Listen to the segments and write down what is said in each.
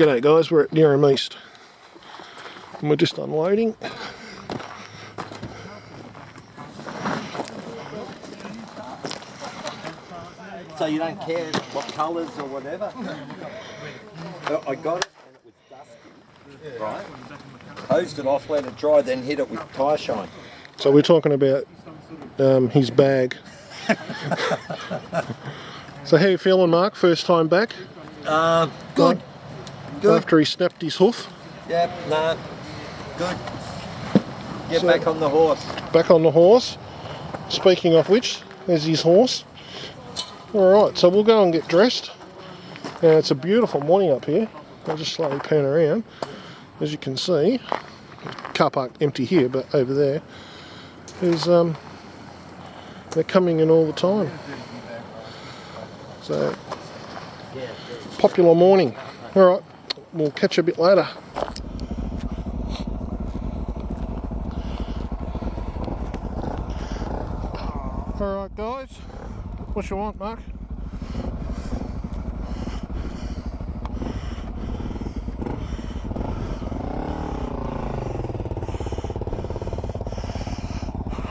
G'day guys, we're at Neerim East and we're just unloading. So you don't care what colours or whatever? I got it and it was dusty, right? Hosed it off, let it dry, then hit it with tyre shine. So we're talking about his bag. So how you feeling, Mark? First time back? Good. Good. After he snapped his hoof? Yep, no. Good. Get back on the horse. Back on the horse. Speaking of which, there's his horse. Alright, so we'll go and get dressed. Now it's a beautiful morning up here. I'll just slowly pan around. As you can see, car park empty here, but over there is they're coming in all the time. So popular morning. Alright, we'll catch you a bit later. Alright guys, what you want, Mark?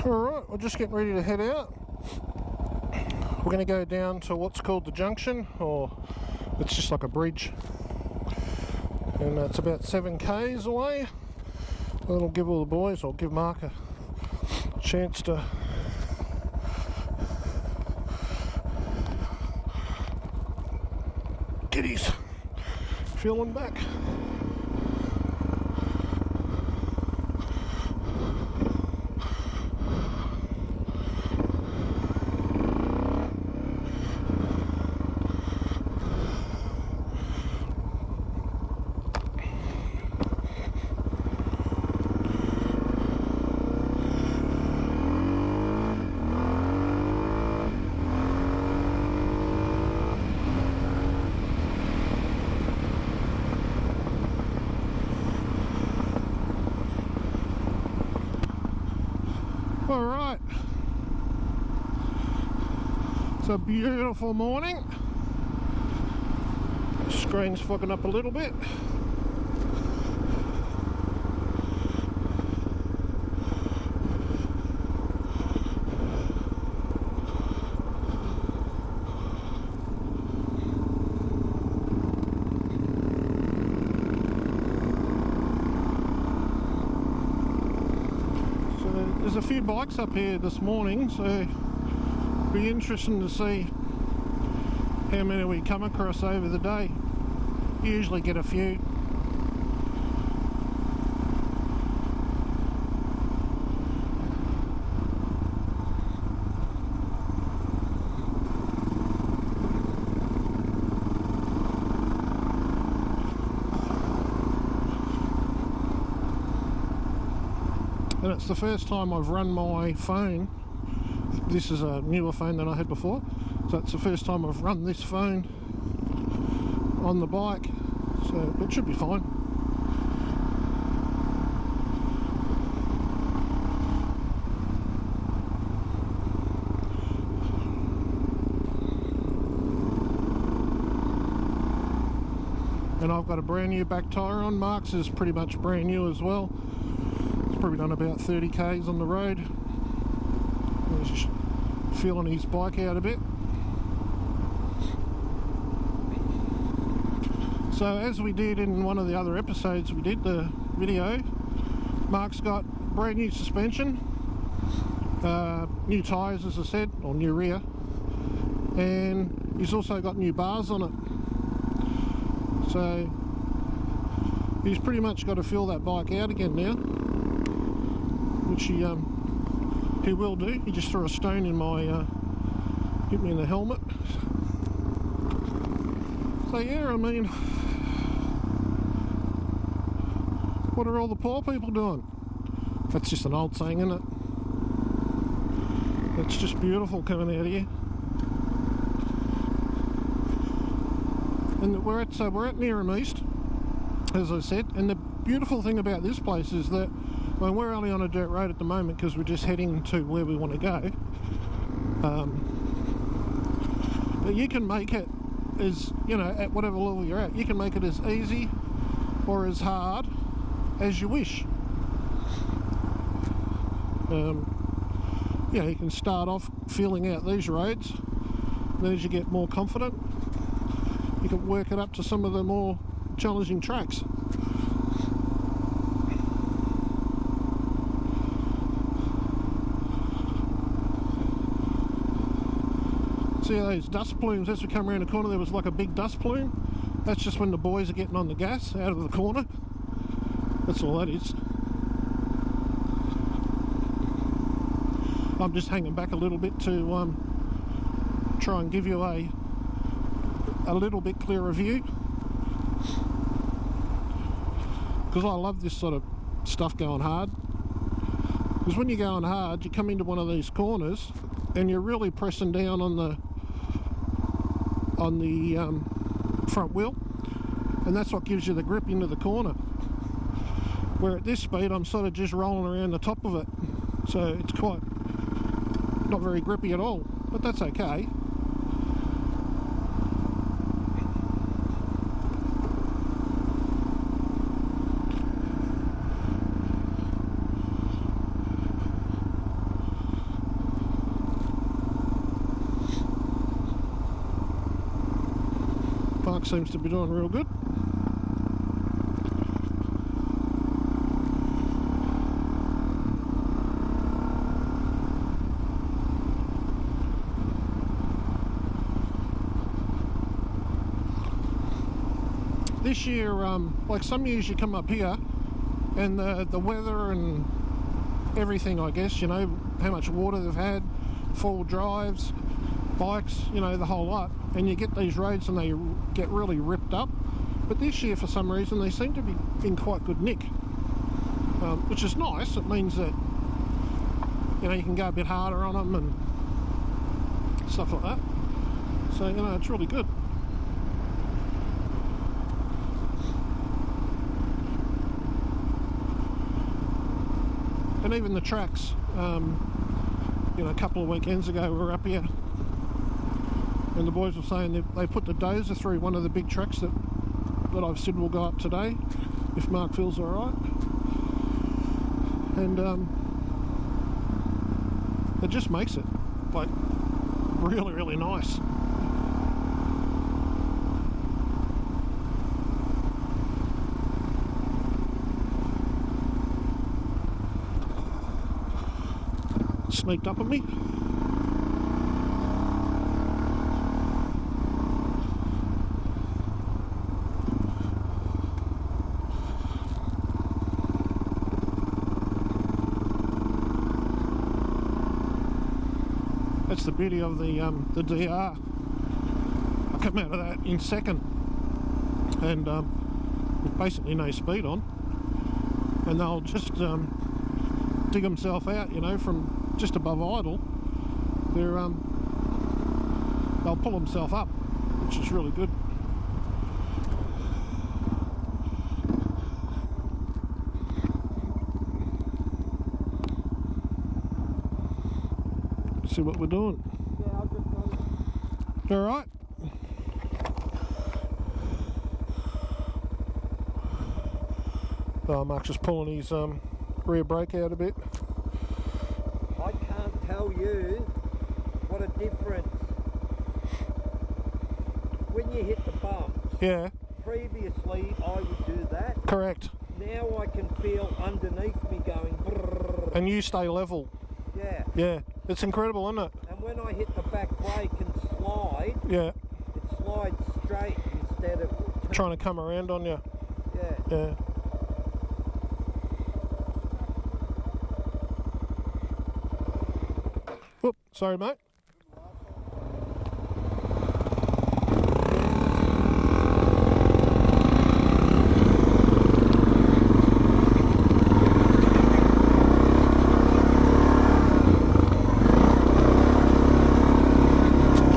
Alright, we're just getting ready to head out. We're going to go down to what's called the junction, or it's just like a bridge. And it's about 7 k's away. That'll give all the boys, or give Mark a chance to get his feeling back. Alright, it's a beautiful morning. The screen's fogging up a little bit. There's a few bikes up here this morning, so it'll be interesting to see how many we come across over the day. Usually get a few. And it's the first time I've run my phone. This is a newer phone than I had before, so it's the first time I've run this phone on the bike, so it should be fine. And I've got a brand new back tyre on. Mark's is pretty much brand new as well. Probably done about 30 k's on the road. He's just feeling his bike out a bit. So as we did in one of the other episodes we did, the video, Mark's got brand new suspension, new tyres as I said, or new rear, and he's also got new bars on it. So he's pretty much got to fill that bike out again now, which he will do. He just threw a stone in my, hit me in the helmet. So yeah, I mean, what are all the poor people doing? That's just an old saying, isn't it? It's just beautiful coming out of here. And we're at Neerim East, as I said, and the beautiful thing about this place is that, well, we're only on a dirt road at the moment because we're just heading to where we want to go. But you can make it as, you know, at whatever level you're at. You can make it as easy or as hard as you wish. You know, you can start off feeling out these roads, then as you get more confident, you can work it up to some of the more challenging tracks. See those dust plumes as we come around the corner? There was like a big dust plume. That's just when the boys are getting on the gas out of the corner. That's all that is. I'm just hanging back a little bit to try and give you a little bit clearer view, because I love this sort of stuff going hard. Because when you're going hard, you come into one of these corners and you're really pressing down on the front wheel, and that's what gives you the grip into the corner. Where at this speed I'm sort of just rolling around the top of it, so it's quite not very grippy at all, but that's okay. Park seems to be doing real good. This year, like some years you come up here and the weather and everything, I guess, you know, how much water they've had, full drives, bikes, you know, the whole lot, and you get these roads and they get really ripped up. But this year, for some reason, they seem to be in quite good nick, which is nice. It means that, you know, you can go a bit harder on them and stuff like that. So, you know, it's really good. And even the tracks, you know, a couple of weekends ago we were up here and the boys were saying they put the dozer through one of the big tracks that I've said will go up today, if Mark feels alright. And it just makes it, like, really, really nice. Sneaked up on me. That's the beauty of the DR. I come out of that in second, and with basically no speed on, and they'll just dig themselves out, you know, from just above idle. They'll pull themselves up, which is really good. See what we're doing. Yeah, I'll just go. All right. Oh, Mark's just pulling his rear brake out a bit. I can't tell you what a difference when you hit the bumps. Yeah. Previously I would do that. Correct. Now I can feel underneath me going brrrr. And you stay level. Yeah. Yeah. It's incredible, isn't it? And when I hit the back brake and slide, Yeah. it slides straight instead of Trying to come around on you. Yeah. Yeah. Whoop, sorry mate.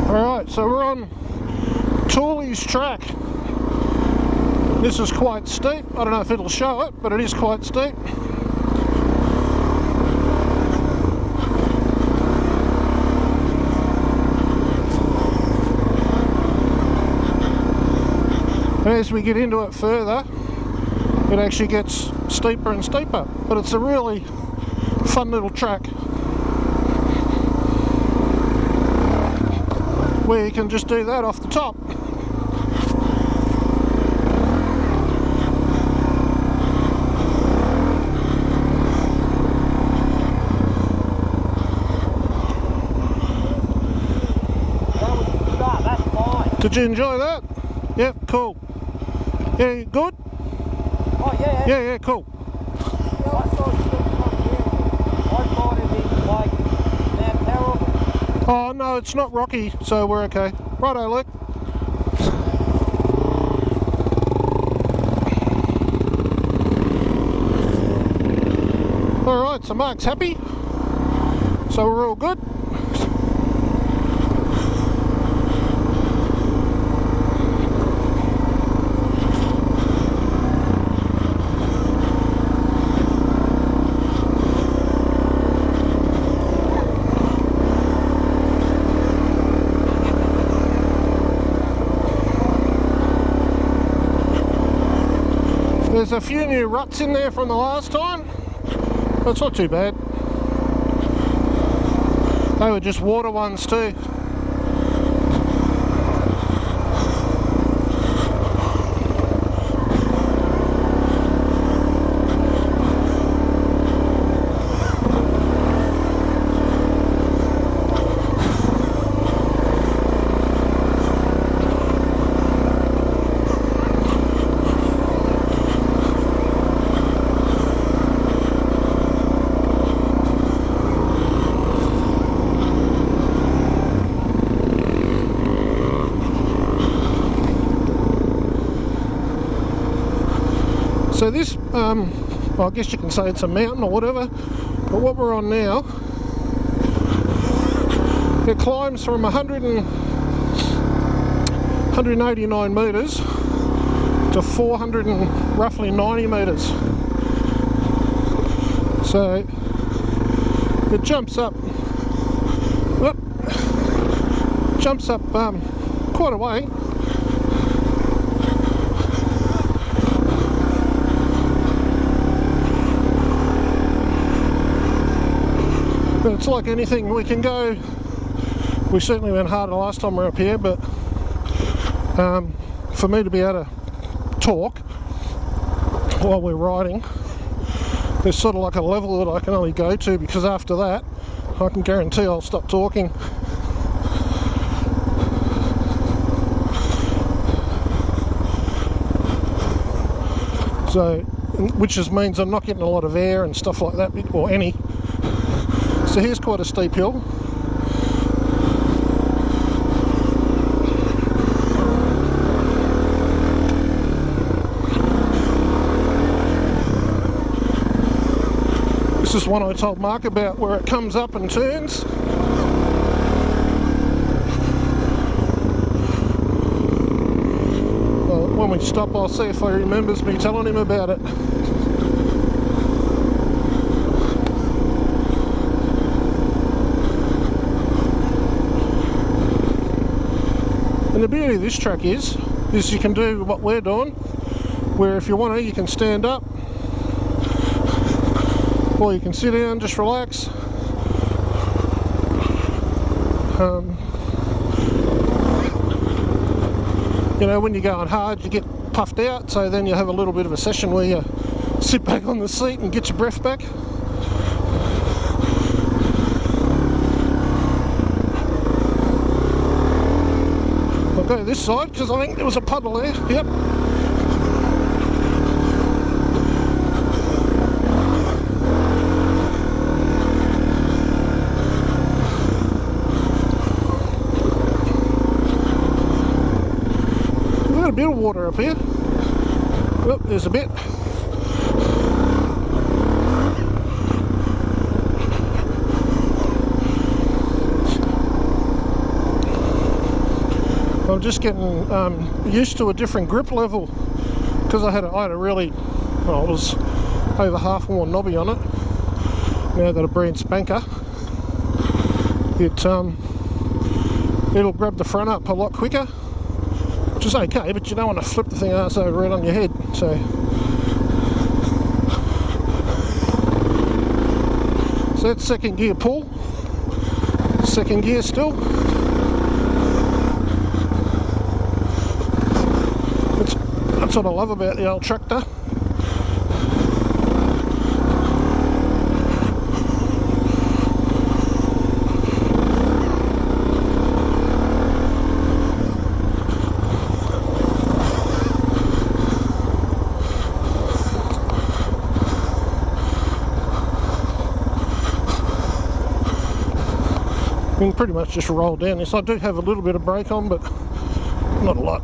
Alright, so we're on Tolleys track. This is quite steep. I don't know if it'll show it, but it is quite steep. as we get into it further, it actually gets steeper and steeper. But it's a really fun little track where you can just do that off the top. Did you enjoy that? Yep, cool. Yeah, you good? Oh yeah. Yeah, cool. I thought it'd be like that terrible. Oh no, it's not rocky, so we're okay. Righto, Luke. Alright, so Mark's happy. So we're all good. There's a few new ruts in there from the last time, but it's not too bad. They were just water ones too. So this, well, I guess you can say it's a mountain or whatever, but what we're on now, it climbs from 189 metres to 400 and roughly 90 metres. So it jumps up, quite a way. But it's like anything, we can go, we certainly went harder last time we were up here, but for me to be able to talk while we're riding, there's sort of like a level that I can only go to, because after that I can guarantee I'll stop talking. So, which just means I'm not getting a lot of air and stuff like that, or any. So here's quite a steep hill. This is one I told Mark about, where it comes up and turns. Well, when we stop, I'll see if he remembers me telling him about it. And the beauty of this track is you can do what we're doing, where if you want to, you can stand up, or you can sit down, just relax. You know, when you're going hard, you get puffed out, so then you have a little bit of a session where you sit back on the seat and get your breath back. I'll go this side because I think there was a puddle there. Yep. We've got a bit of water up here. Oh, there's a bit. I'm just getting used to a different grip level, because I had a really, well, it was over half more knobby on it. Now I've got a brand spanker. It'll grab the front up a lot quicker, which is okay, but you don't want to flip the thing arse over right on your head. So that's second gear pull, second gear still. That's what I love about the old tractor. You can pretty much just roll down this. I do have a little bit of brake on, but not a lot.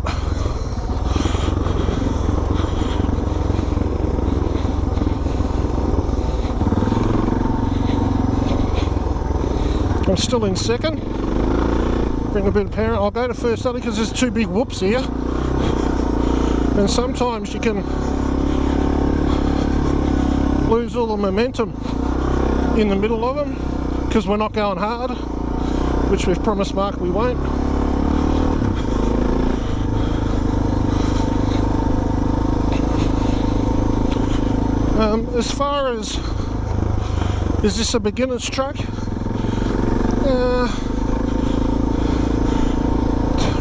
I'm still in second. Bring a bit of power. I'll go to first only because there's two big whoops here. And sometimes you can lose all the momentum in the middle of them because we're not going hard, which we've promised Mark we won't. As far as, is this a beginner's truck?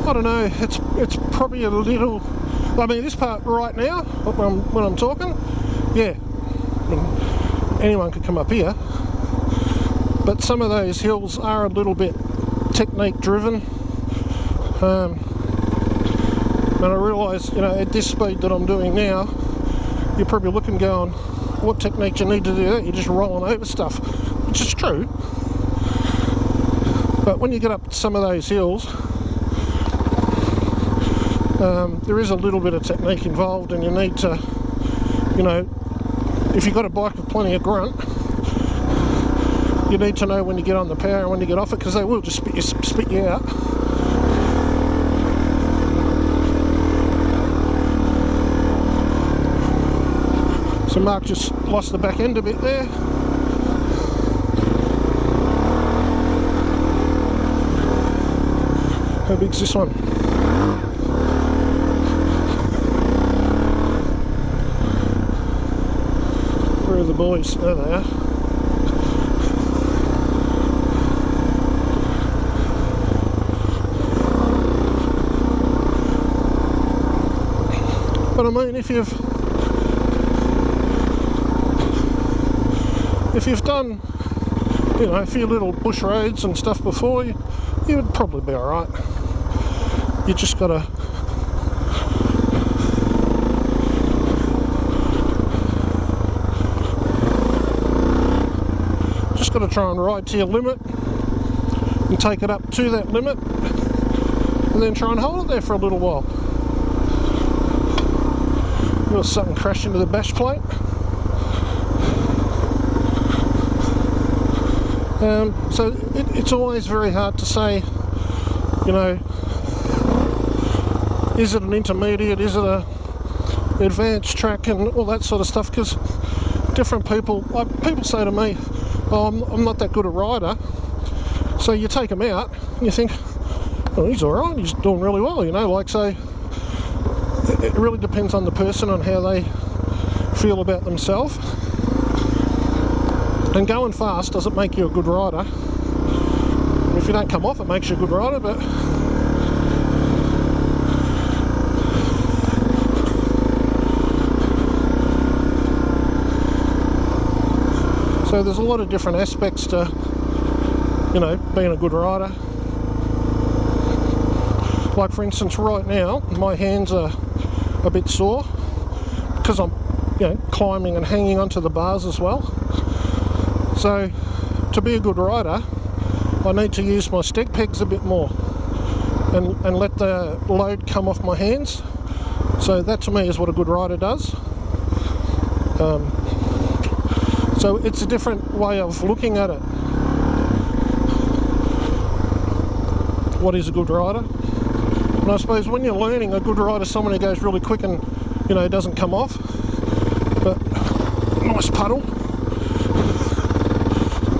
I don't know, it's probably a little, I mean this part right now, when I'm talking, yeah, I mean, anyone could come up here, but some of those hills are a little bit technique driven, and I realise, you know, at this speed that I'm doing now, you're probably looking going, what technique do you need to do that? You're just rolling over stuff, which is true, but when you get up some of those hills, there is a little bit of technique involved, and you need to, you know, if you've got a bike with plenty of grunt, you need to know when you get on the power and when you get off it, because they will just spit you out. So Mark just lost the back end a bit there. How big's this one? Where are the boys? There they are. But I mean, if you've done, you know, a few little bush roads and stuff before, you would probably be alright. You just gotta try and ride to your limit and take it up to that limit and then try and hold it there for a little while. There was something crashed into the bash plate. So it's always very hard to say, you know, is it an intermediate, is it a advanced track and all that sort of stuff, because different people, like people say to me, oh, I'm not that good a rider, so you take him out and you think, oh, he's alright, he's doing really well, you know, like, so it really depends on the person and how they feel about themselves. And going fast doesn't make you a good rider. If you don't come off, it makes you a good rider, but so there's a lot of different aspects to, you know, being a good rider. Like for instance, right now, my hands are a bit sore because I'm, you know, climbing and hanging onto the bars as well. So to be a good rider, I need to use my steg pegs a bit more and let the load come off my hands. So that to me is what a good rider does. So it's a different way of looking at it. What is a good rider? And I suppose when you're learning, a good rider is someone who goes really quick and, you know, doesn't come off. But nice puddle.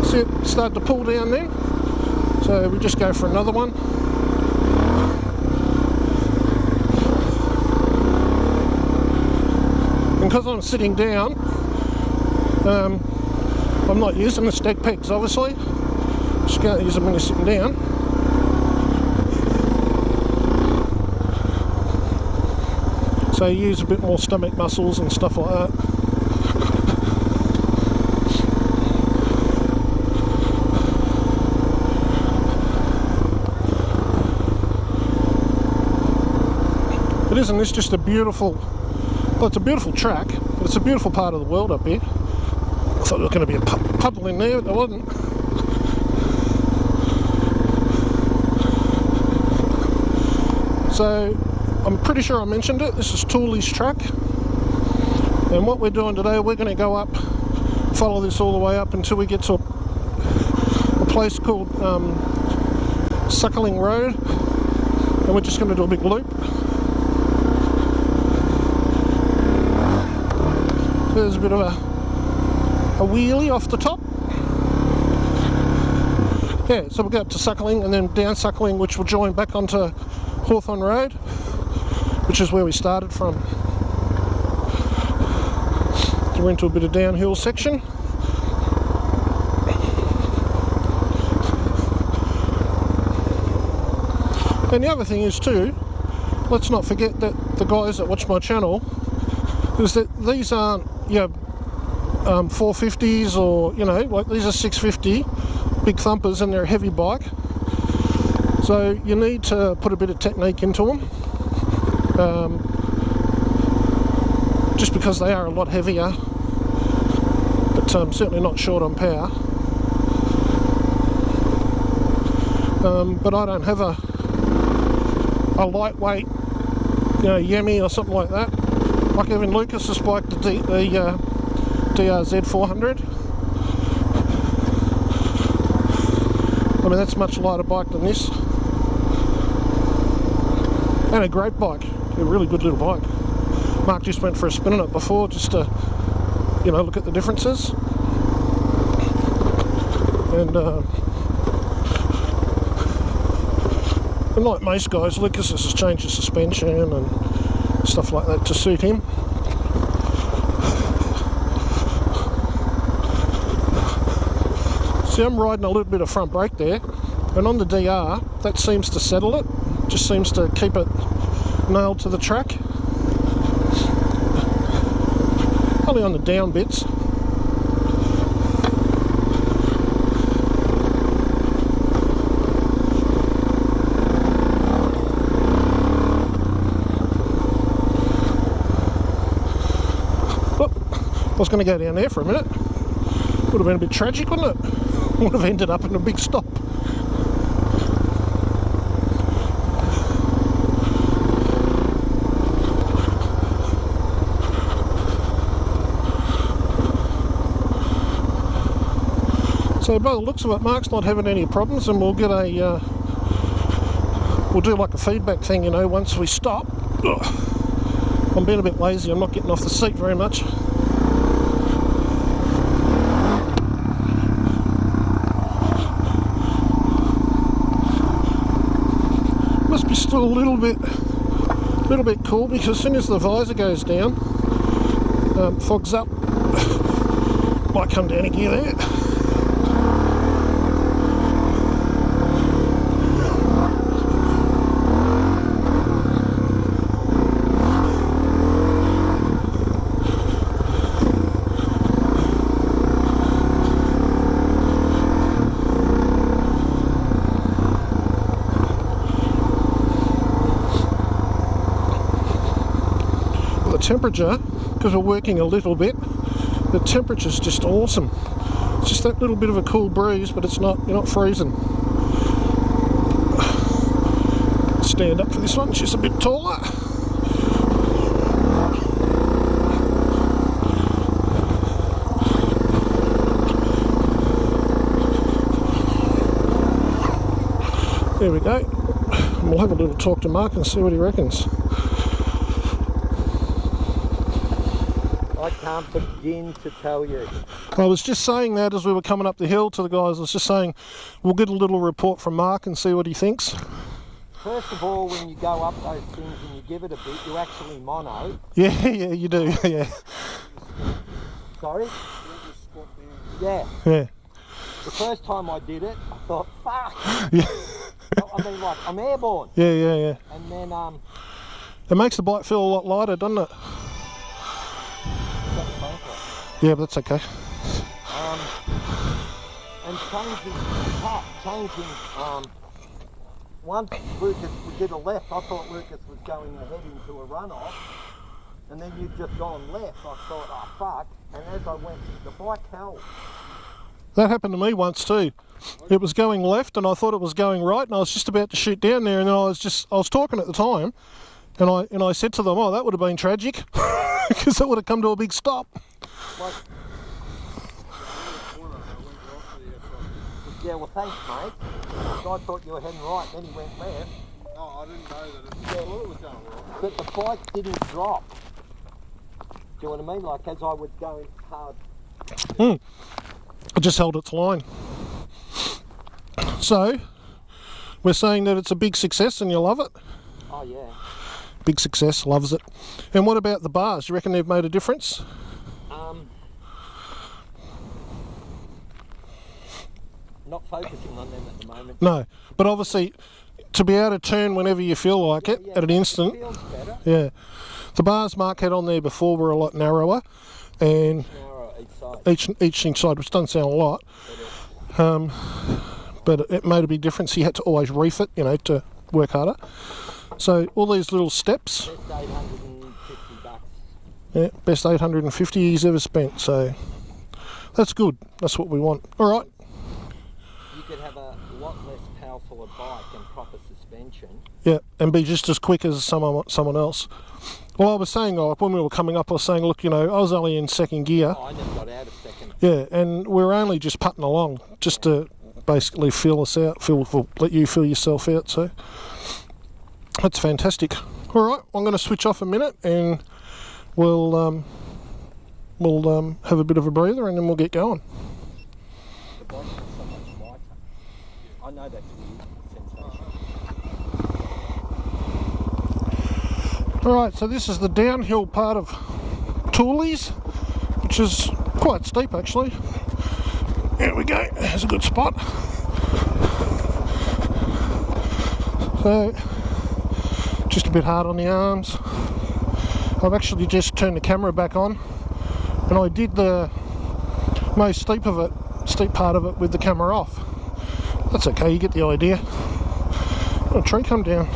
See it start to pull down there. So we just go for another one. And because I'm sitting down, I'm not using the stag pegs, obviously. Just can't use them when you're sitting down. So you use a bit more stomach muscles and stuff like that. But isn't this just a beautiful, well, it's a beautiful track, but it's a beautiful part of the world up here. I thought there was going to be a puddle in there, but there wasn't. So, I'm pretty sure I mentioned it, this is Tolleys track. And what we're doing today, we're going to go up, follow this all the way up until we get to a place called Suckling Road. And we're just going to do a big loop. There's a bit of a wheelie off the top. Yeah, so we'll go up to Suckling and then down Suckling, which will join back onto Hawthorne Road, which is where we started from. So we're into a bit of downhill section. And the other thing is too, let's not forget that the guys that watch my channel, is that these aren't, you know, 450s or, you know, like these are 650 big thumpers and they're a heavy bike. So you need to put a bit of technique into them. Just because they are a lot heavier, but certainly not short on power. But I don't have a lightweight, you know, Yemi or something like that. Like even Lucas's bike, the DRZ400. I mean, that's a much lighter bike than this. And a great bike, a really good little bike. Mark just went for a spin on it before, just to, you know, look at the differences. And like most guys, Lucas has changed the suspension and stuff like that to suit him. See, I'm riding a little bit of front brake there, and on the DR, that seems to settle it. Just seems to keep it nailed to the track. Only on the down bits. Oh, I was going to go down there for a minute. Would have been a bit tragic, wouldn't it? Would have ended up in a big stop. So by the looks of it, Mark's not having any problems, and we'll get a, we'll do like a feedback thing, you know, once we stop. Ugh. I'm being a bit lazy, I'm not getting off the seat very much. Must be still a little bit cool, because as soon as the visor goes down, fogs up. Might come down a gear there. Temperature, because we're working a little bit, the temperature's just awesome. It's just that little bit of a cool breeze, but it's not, you're not freezing. Stand up for this one, she's a bit taller. There we go. And we'll have a little talk to Mark and see what he reckons. I can't begin to tell you. I was just saying that as we were coming up the hill to the guys. I was just saying we'll get a little report from Mark and see what he thinks. First of all, when you go up those things and you give it a bit, you actually mono. Yeah, yeah, you do, yeah. Sorry? Yeah. Yeah. The first time I did it, I thought, fuck. Yeah. I mean, like, I'm airborne. Yeah, yeah, yeah. And then, It makes the bike feel a lot lighter, doesn't it? Yeah, but that's okay. And changing, once Lucas did a left, I thought Lucas was going ahead into a runoff, and then you'd just gone left. I thought, oh fuck, and as I went, the bike held. That happened to me once too. It was going left and I thought it was going right, and I was just about to shoot down there, and I was talking at the time, and I said to them, oh, that would have been tragic, because it would have come to a big stop. Like, yeah, well thanks mate. I thought you were heading right, then he went left. Oh, I didn't know that it was going right. But the bike didn't drop. Do you know what I mean? Like as I was going hard. It just held its line. So, we're saying that it's a big success and you love it? Oh yeah. Big success, loves it. And what about the bars? Do you reckon they've made a difference? Not focusing on them at the moment. No, but obviously to be able to turn whenever you feel like it at an instant. It feels better. Yeah. The bars Mark had on there before were a lot narrower, and Narrow each side. each side, which doesn't sound a lot. But it made a big difference. He had to always reef it, you know, to work harder. So all these little steps. Best $850. Yeah, best 850 he's ever spent. So that's good. That's what we want. All right. You could have a lot less powerful a bike and proper suspension. Yeah, and be just as quick as someone else. Well, I was saying, like, when we were coming up, I was saying, look, you know, I was only in second gear. Oh, I never got out of second. Yeah, and we're only just putting along, just to basically feel us out, let you feel yourself out. So that's fantastic. All right, I'm going to switch off a minute, and we'll have a bit of a breather, and then we'll get going. The bike is so much lighter. I know that's weird sensation. Alright, so this is the downhill part of Tolleys, which is quite steep actually. There we go, there's a good spot. So, just a bit hard on the arms. I've actually just turned the camera back on, and I did the most steep part of it with the camera off. That's okay, you get the idea. Oh, a tree come down.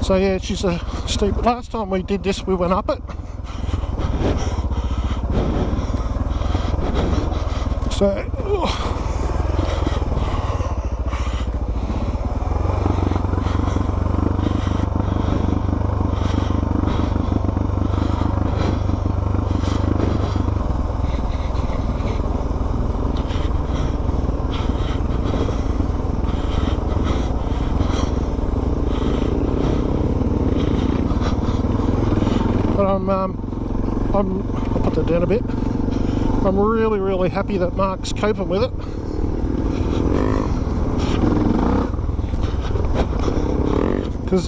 So yeah, she's a steep. Last time we did this, we went up it. So, I'll put that down a bit. I'm really, really happy that Mark's coping with it. Because,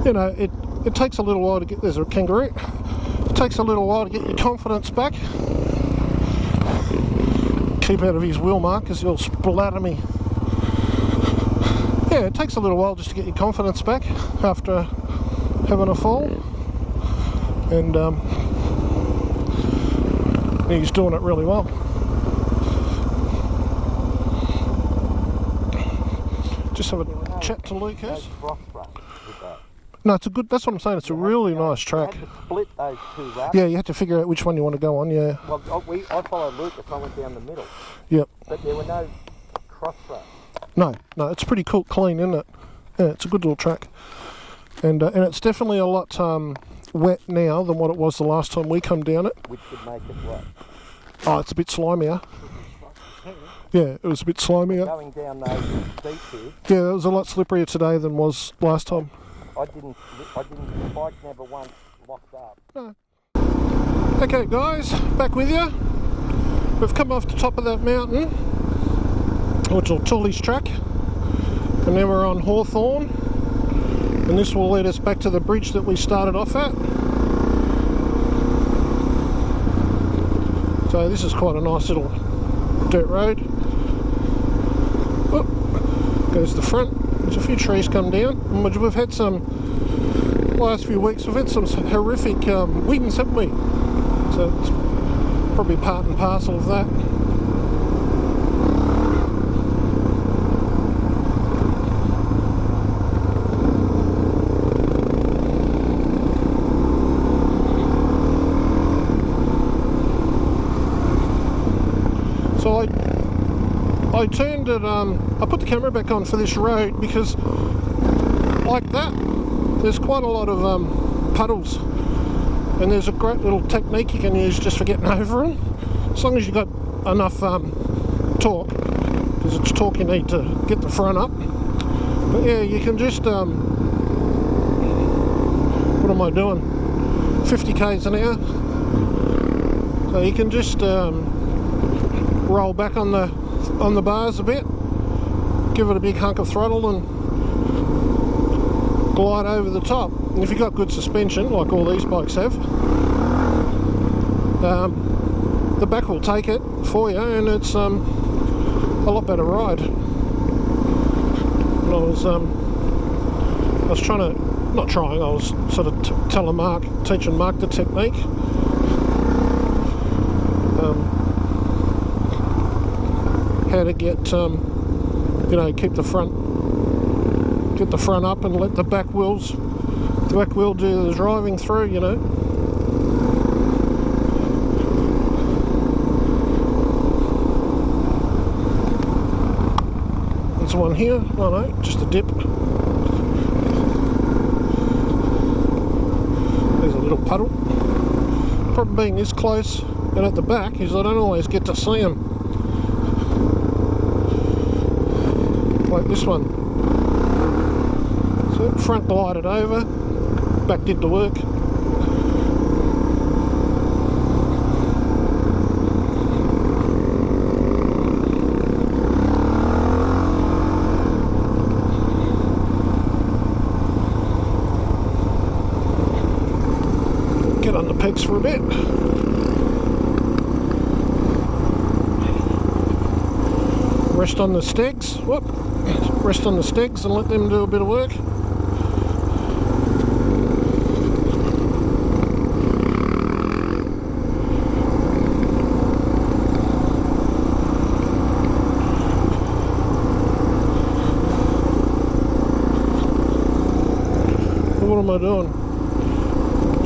you know, it takes a little while to get, there's a kangaroo. It takes a little while to get your confidence back. Keep out of his wheel, Mark, because he'll splatter me. Yeah, it takes a little while just to get your confidence back after having a fall, and he's doing it really well. Just have a chat to Lucas. No, it's a good. That's what I'm saying. It's a really nice track. You had to split those two wraps. Yeah, you have to figure out which one you want to go on. Yeah. Well, I followed Lucas. I went down the middle. Yep. But there were no cross wraps. No, it's pretty cool, clean, isn't it? Yeah, it's a good little track. And it's definitely a lot wet now than what it was the last time we come down it. Which would make it wet. Oh, it's a bit slimier. Yeah, it was a bit slimier. Going down those steep here. Yeah, it was a lot slipperier today than was last time. The bike never once locked up. No. Okay guys, back with you. We've come off the top of that mountain. which is Tolleys track, and then we're on Hawthorn, and this will lead us back to the bridge that we started off at. So this is quite a nice little dirt road. Oh, goes the front. There's a few trees come down, and we've had some, last few weeks we've had some horrific winds, haven't we? So it's probably part and parcel of that. So I turned it, I put the camera back on for this road because, like that, there's quite a lot of puddles, and there's a great little technique you can use just for getting over them, as long as you've got enough torque, because it's torque you need to get the front up. But yeah, you can just, what am I doing, 50 k's an hour, so you can just roll back on the bars a bit, give it a big hunk of throttle and glide over the top. And if you've got good suspension, like all these bikes have, the back will take it for you, and it's a lot better ride. And I was trying to, not trying, I was sort of teaching Mark the technique. How to get, you know, keep the front, get the front up and let the back wheel do the driving through, you know. There's one here, oh no, just a dip. There's a little puddle. Problem being this close and at the back is I don't always get to see them. Like this one. So front glided over, back did the work. Get on the pegs for a bit. Rest on the stegs. Whoop. Rest on the stegs and let them do a bit of work. What am I doing?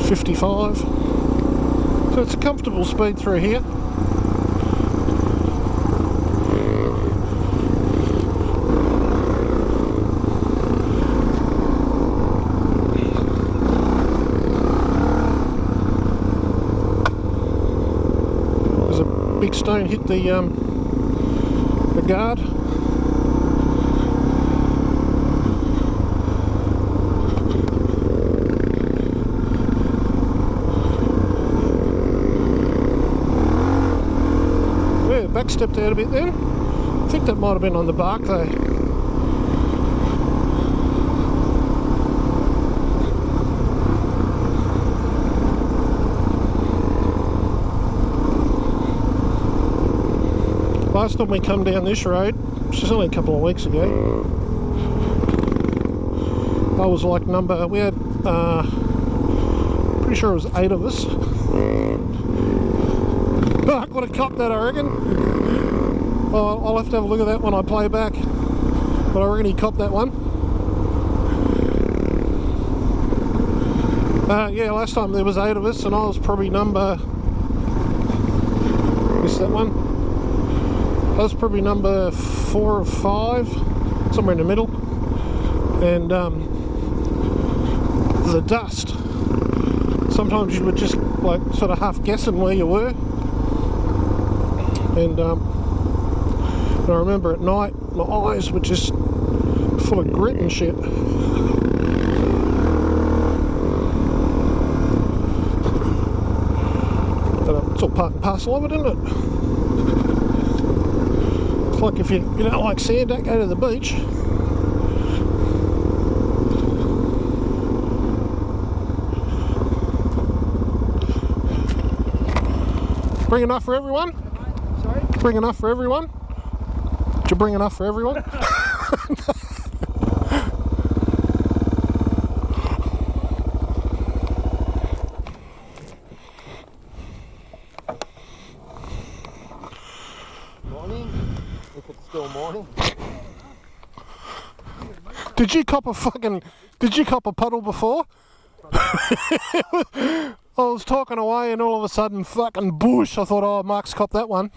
55. So it's a comfortable speed through here. Big stone hit the guard. Yeah, back stepped out a bit then. I think that might have been on the bark though. Last time we come down this road, which is only a couple of weeks ago, I was like we had, pretty sure it was 8 of us. I would have copped that, I reckon. I'll have to have a look at that when I play back, but I reckon he copped that one. Yeah, last time there was 8 of us, and I was probably number, missed that one. I was probably number 4 or 5, somewhere in the middle, and the dust. Sometimes you were just like sort of half guessing where you were, and I remember at night my eyes were just full of grit and shit. But it's all part and parcel of it, isn't it? like if you don't like sand, don't go to the beach. Bring enough for everyone? Sorry? Bring enough for everyone? Did you bring enough for everyone? Morning, if it's still morning. Did you cop a puddle before? I was talking away and all of a sudden fucking bush. I thought, oh, Mark's copped that one.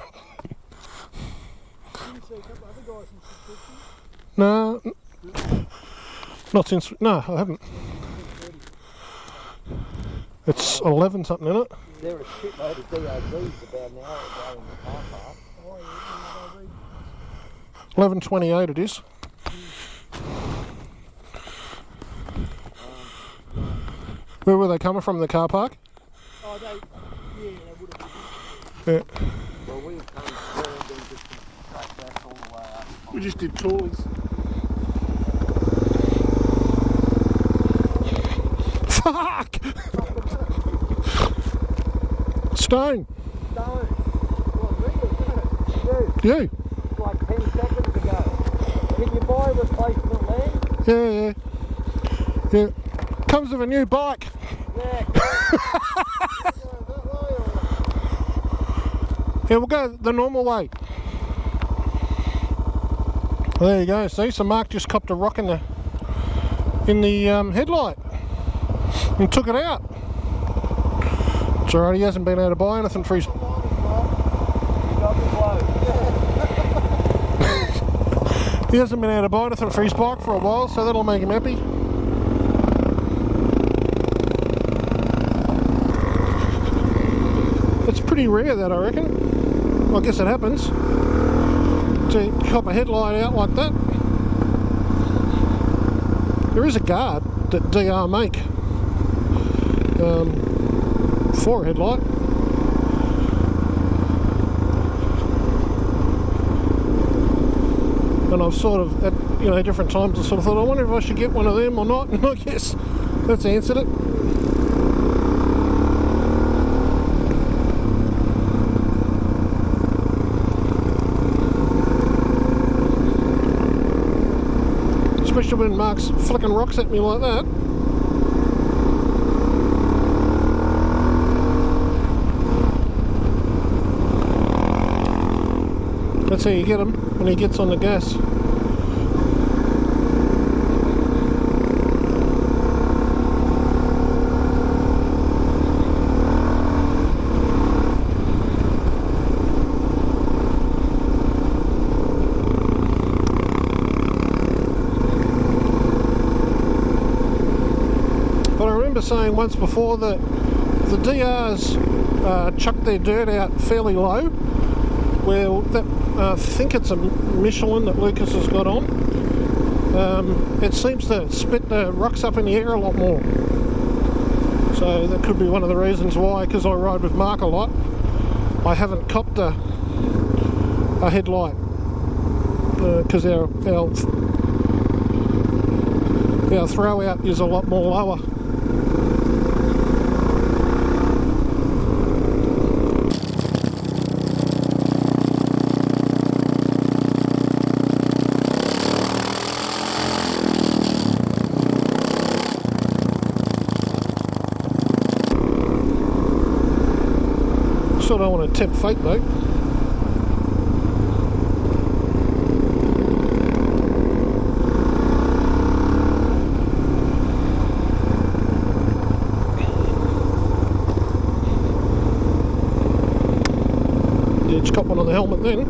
No, not since, no, I haven't. It's 11 something, isn't it? There are a shitload of DRZs about an hour ago in the car park. 11:28 it is. Where were they coming from, the car park? Oh, they would have. Yeah. Well, we've come through and then just track back all the way up. We just did Tolleys. Fuck! Stone. Stone. What, really? You. Like 10 seconds ago. Can you buy replacement land? Yeah. Comes with a new bike. Yeah, Yeah, we'll go the normal way. There you go. See, so Mark just copped a rock in the headlight and took it out. It's alright. He hasn't been able to buy anything for his. You got me blown. He hasn't been able to buy anything for his bike for a while, so that'll make him happy. It's pretty rare that, I reckon. Well, I guess it happens to cop a headlight out like that. There is a guard that DR make for a headlight. And I've sort of, at different times, I sort of thought, I wonder if I should get one of them or not, and I guess that's answered it. Especially when Mark's flicking rocks at me like that. That's how you get him when he gets on the gas. Saying once before that the DRs chuck their dirt out fairly low. Well, that I think it's a Michelin that Lucas has got on. It seems to spit the rocks up in the air a lot more. So that could be one of the reasons why, because I ride with Mark a lot, I haven't copped a headlight because our throw out is a lot more lower. Still don't want to tempt fate though. Yeah, just got one on the helmet then.